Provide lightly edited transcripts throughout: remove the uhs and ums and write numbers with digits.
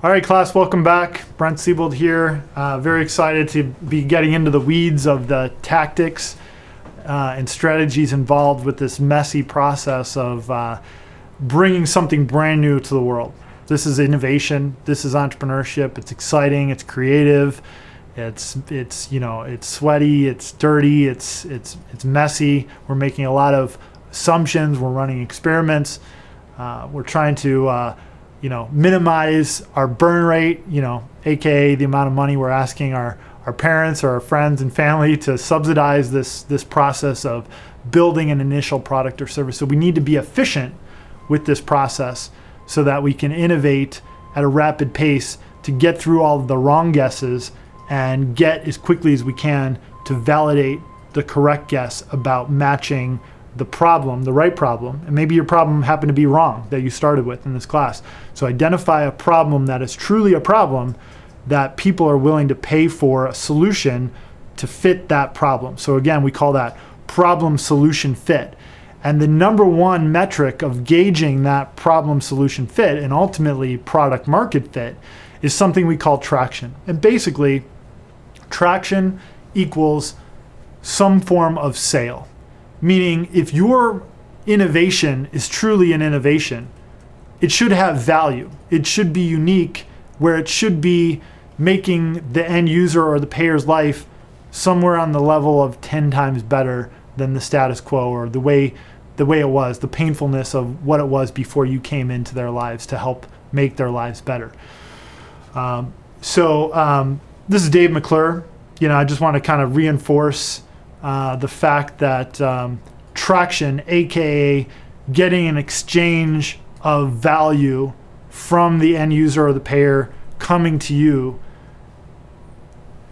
All right, class, welcome back. Brent Siebold here. Very excited to be getting into the weeds of the tactics and strategies involved with this messy process of bringing something brand new to the world. This is innovation. This is entrepreneurship. It's exciting. It's creative. It's sweaty. It's dirty. It's messy. We're making a lot of assumptions. We're running experiments. We're trying to minimize our burn rate, aka the amount of money we're asking our parents or our friends and family to subsidize this process of building an initial product or service. So we need to be efficient with this process so that we can innovate at a rapid pace to get through all of the wrong guesses and get as quickly as we can to validate the correct guess about matching the problem, the right problem. And maybe your problem happened to be wrong that you started with in this class. So identify a problem that is truly a problem that people are willing to pay for a solution to fit that problem. So again, we call that problem solution fit. And the number one metric of gauging that problem solution fit and ultimately product market fit is something we call traction. And basically, traction equals some form of sale. Meaning, if your innovation is truly an innovation, it should have value. It should be unique, where it should be making the end user or the payer's life somewhere on the level of 10 times better than the status quo or the way it was, the painfulness of what it was before you came into their lives to help make their lives better. This is Dave McClure. I just want to kind of reinforce the fact that traction, aka getting an exchange of value from the end user or the payer coming to you,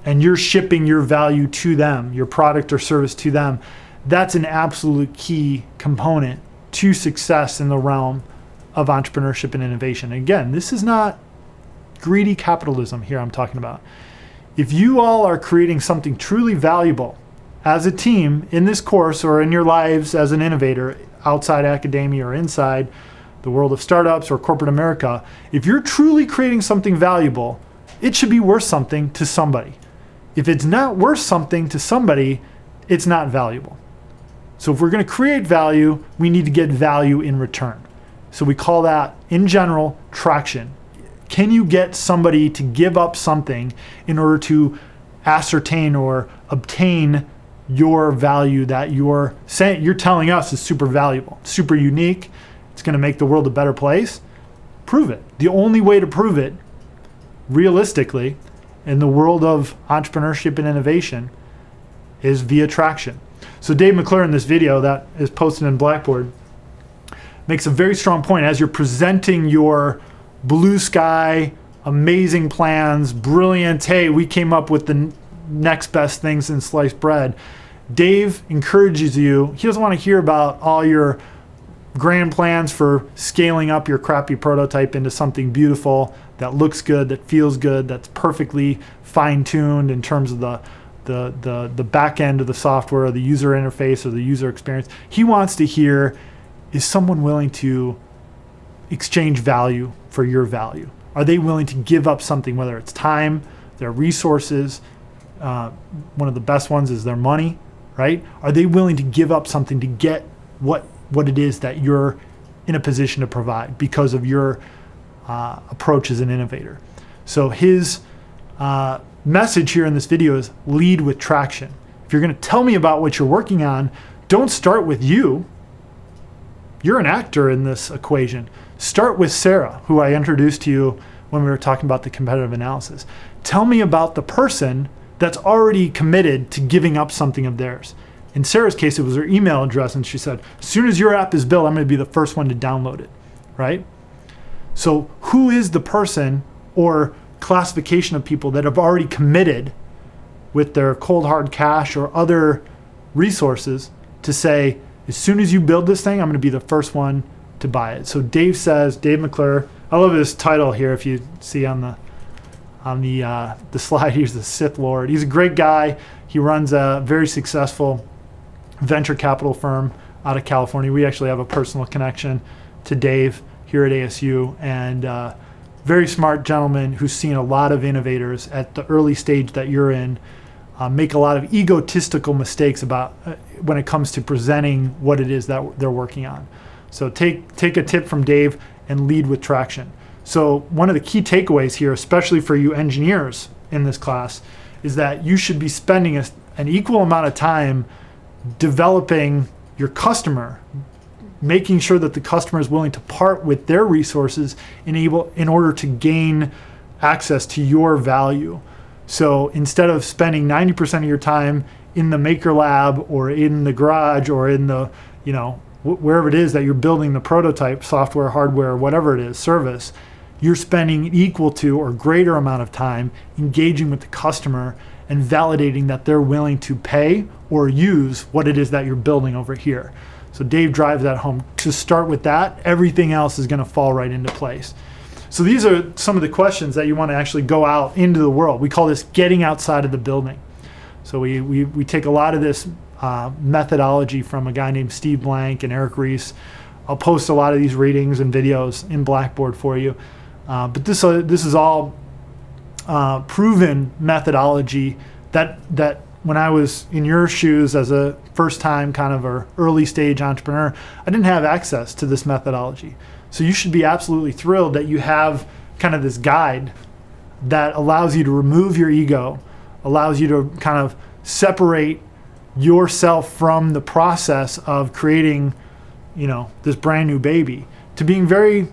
and you're shipping your value to them, your product or service to them, that's an absolute key component to success in the realm of entrepreneurship and innovation. Again, this is not greedy capitalism here I'm talking about. If you all are creating something truly valuable as a team in this course or in your lives as an innovator outside academia or inside the world of startups or corporate America, if you're truly creating something valuable, it should be worth something to somebody. If it's not worth something to somebody, it's not valuable. So if we're going to create value, we need to get value in return. So we call that, in general, traction. Can you get somebody to give up something in order to ascertain or obtain your value that you're telling us is super valuable, super unique, it's going to make the world a better place? Prove it. The only way to prove it, realistically, in the world of entrepreneurship and innovation is via traction. So Dave McClure in this video that is posted in Blackboard makes a very strong point as you're presenting your blue sky, amazing plans, brilliant, hey, we came up with the next best things in sliced bread. Dave encourages you. He doesn't want to hear about all your grand plans for scaling up your crappy prototype into something beautiful that looks good, that feels good, that's perfectly fine-tuned in terms of the back end of the software or the user interface or the user experience. He wants to hear, is someone willing to exchange value for your value? Are they willing to give up something, whether it's time, their resources? One of the best ones is their money, right? Are they willing to give up something to get what it is that you're in a position to provide because of your approach as an innovator? So his message here in this video is lead with traction. If you're going to tell me about what you're working on, don't start with you. You're an actor in this equation. Start with Sarah, who I introduced to you when we were talking about the competitive analysis. Tell me about the person that's already committed to giving up something of theirs. In Sarah's case, it was her email address, and she said, as soon as your app is built, I'm going to be the first one to download it, right? So who is the person or classification of people that have already committed with their cold hard cash or other resources to say, as soon as you build this thing, I'm going to be the first one to buy it? So Dave says, Dave McClure, I love his title here. If you see on the slide, he's the Sith Lord. He's a great guy. He runs a very successful venture capital firm out of California. We actually have a personal connection to Dave here at ASU, and very smart gentleman who's seen a lot of innovators at the early stage that you're in make a lot of egotistical mistakes about when it comes to presenting what it is that they're working on. So take a tip from Dave and lead with traction. So one of the key takeaways here, especially for you engineers in this class, is that you should be spending an equal amount of time developing your customer, making sure that the customer is willing to part with their resources in order to gain access to your value. So instead of spending 90% of your time in the maker lab or in the garage or in the, wherever it is that you're building the prototype, software, hardware, whatever it is, service, you're spending an equal to or greater amount of time engaging with the customer and validating that they're willing to pay or use what it is that you're building over here. So Dave drives that home. To start with that, everything else is going to fall right into place. So these are some of the questions that you want to actually go out into the world. We call this getting outside of the building. So we take a lot of this methodology from a guy named Steve Blank and Eric Ries. I'll post a lot of these readings and videos in Blackboard for you. But this is all proven methodology that when I was in your shoes as a first-time kind of or early stage entrepreneur, I didn't have access to this methodology. So you should be absolutely thrilled that you have kind of this guide that allows you to remove your ego, allows you to kind of separate yourself from the process of creating, this brand new baby, to being very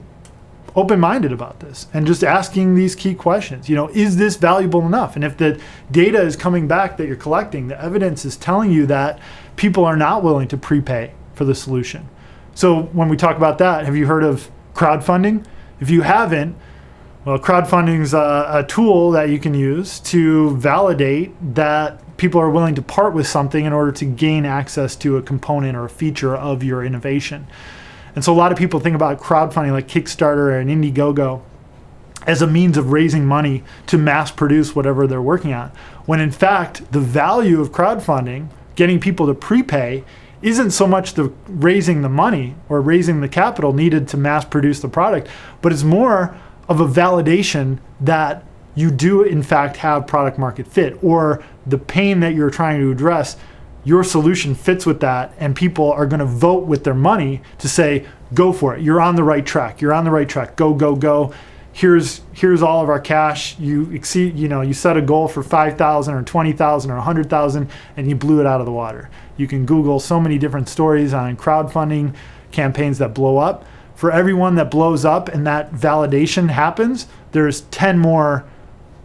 open-minded about this and just asking these key questions. Is this valuable enough? And if the data is coming back that you're collecting, the evidence is telling you that people are not willing to prepay for the solution. So when we talk about that, have you heard of crowdfunding? If you haven't, well, crowdfunding is a tool that you can use to validate that people are willing to part with something in order to gain access to a component or a feature of your innovation. And so a lot of people think about crowdfunding like Kickstarter and Indiegogo as a means of raising money to mass produce whatever they're working on. When in fact, the value of crowdfunding, getting people to prepay, isn't so much the raising the money or raising the capital needed to mass produce the product, but it's more of a validation that you do in fact have product market fit, or the pain that you're trying to address, your solution fits with that, and people are going to vote with their money to say, go for it. You're on the right track. You're on the right track. Go, go, go. Here's all of our cash. You exceed, you set a goal for 5,000 or 20,000 or 100,000 and you blew it out of the water. You can Google so many different stories on crowdfunding campaigns that blow up. For everyone that blows up and that validation happens, there's 10 more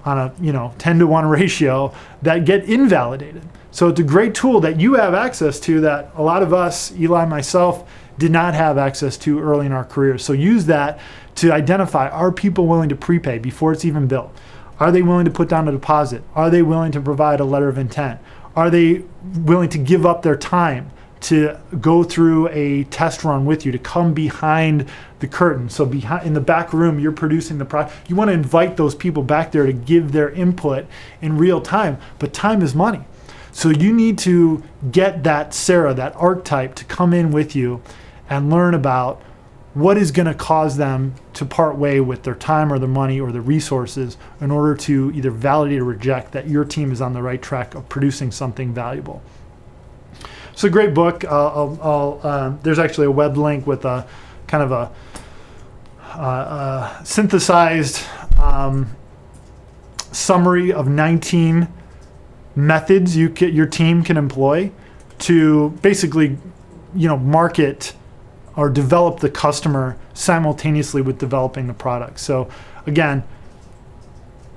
on a 10-to-1 ratio that get invalidated. So it's a great tool that you have access to that a lot of us, Eli, myself, did not have access to early in our careers. So use that to identify, are people willing to prepay before it's even built? Are they willing to put down a deposit? Are they willing to provide a letter of intent? Are they willing to give up their time to go through a test run with you, to come behind the curtain? So in the back room, you're producing the product. You want to invite those people back there to give their input in real time, but time is money. So you need to get that Sarah, that archetype, to come in with you and learn about what is going to cause them to part way with their time or their money or their resources in order to either validate or reject that your team is on the right track of producing something valuable. It's a great book. There's actually a web link with a kind of a synthesized summary of 19 methods your team can employ to basically, market or develop the customer simultaneously with developing the product. So again,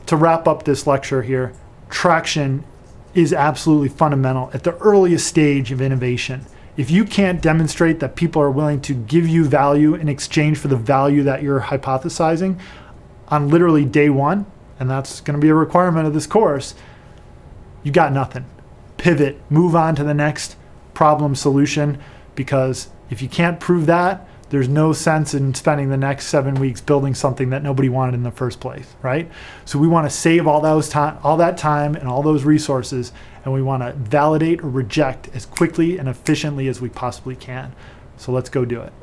to wrap up this lecture here, traction is absolutely fundamental at the earliest stage of innovation. If you can't demonstrate that people are willing to give you value in exchange for the value that you're hypothesizing on literally day one, and that's going to be a requirement of this course, you got nothing. Pivot, move on to the next problem solution, because if you can't prove that, there's no sense in spending the next 7 weeks building something that nobody wanted in the first place, right? So we want to save all that time and all those resources, and we want to validate or reject as quickly and efficiently as we possibly can. So let's go do it.